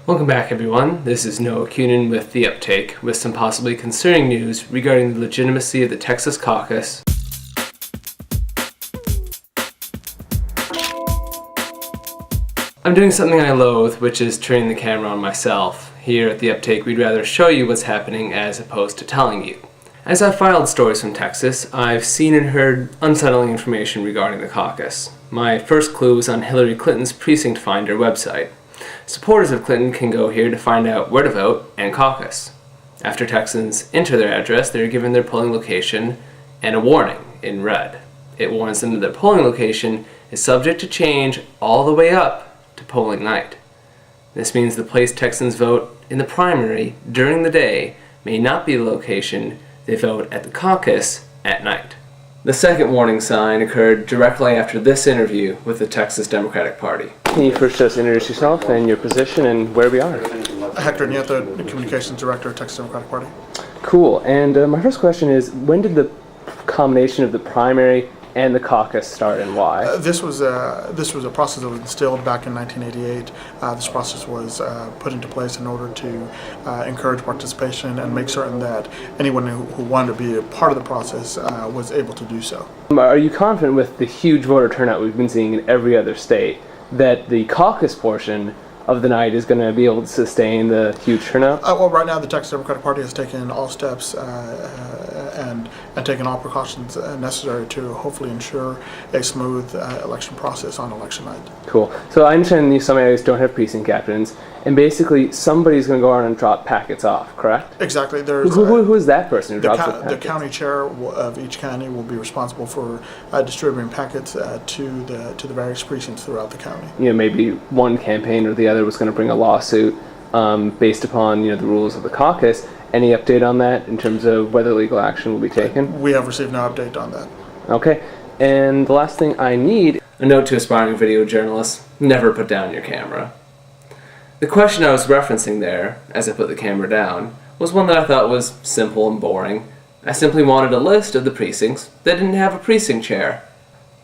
Welcome back, everyone. This is Noah Cunin with the UpTake with some possibly concerning news regarding the legitimacy of the Texas caucus. I'm doing something I loathe, which is turning the camera on myself. Here at the UpTake, we'd rather show you what's happening as opposed to telling you. As I've filed stories from Texas, I've seen and heard unsettling information regarding the caucus. My first clue was on Hillary Clinton's Precinct Finder website. Supporters of Clinton can go here to find out where to vote and caucus. After Texans enter their address, they are given their polling location and a warning in red. It warns them that their polling location is subject to change all the way up to polling night. This means the place Texans vote in the primary during the day may not be the location they vote at the caucus at night. The second warning sign occurred directly after this interview with the Texas Democratic Party. Can you first just introduce yourself and your position and where we are? Hector Nieto, the Communications Director of Texas Democratic Party. Cool. And my first question is, when did the combination of the primary and the caucus start and why? This was a process that was instilled back in 1988. This process was put into place in order to encourage participation and make certain that anyone who wanted to be a part of the process was able to do so. Are you confident with the huge voter turnout we've been seeing in every other state that the caucus portion of the night is going to be able to sustain the huge turnout? Well, right now the Texas Democratic Party has taken all steps and taken all precautions necessary to hopefully ensure a smooth election process on election night. Cool. So I understand some areas don't have precinct captains, and basically somebody's going to go around and drop packets off, correct? Exactly. Who is that person who drops the packets? The county chair of each county will be responsible for distributing packets to the various precincts throughout the county. You know, maybe one campaign or the other was going to bring a lawsuit based upon the rules of the caucus. Any update on that in terms of whether legal action will be taken? We have received no update on that. Okay. And the last thing I need, a note to aspiring video journalists: never put down your camera. The question I was referencing there, as I put the camera down, was one that I thought was simple and boring. I simply wanted a list of the precincts that didn't have a precinct chair.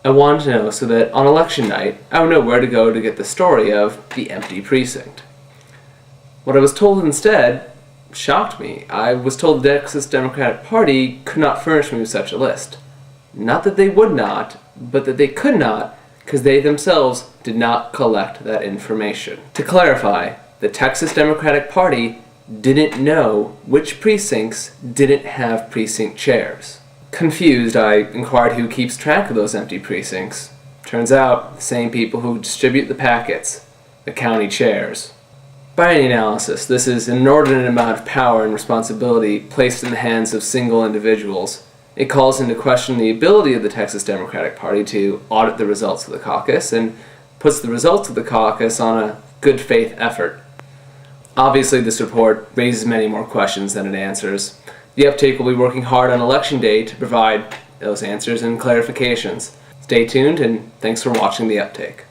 I wanted to know so that on election night, I would know where to go to get the story of the empty precinct. What I was told instead shocked me. I was told the Texas Democratic Party could not furnish me with such a list. Not that they would not, but that they could not, because they themselves did not collect that information. To clarify, the Texas Democratic Party didn't know which precincts didn't have precinct chairs. Confused, I inquired who keeps track of those empty precincts. Turns out, the same people who distribute the packets, the county chairs. By any analysis, this is an inordinate amount of power and responsibility placed in the hands of single individuals. It calls into question the ability of the Texas Democratic Party to audit the results of the caucus and puts the results of the caucus on a good faith effort. Obviously, this report raises many more questions than it answers. The UpTake will be working hard on Election Day to provide those answers and clarifications. Stay tuned, and thanks for watching the UpTake.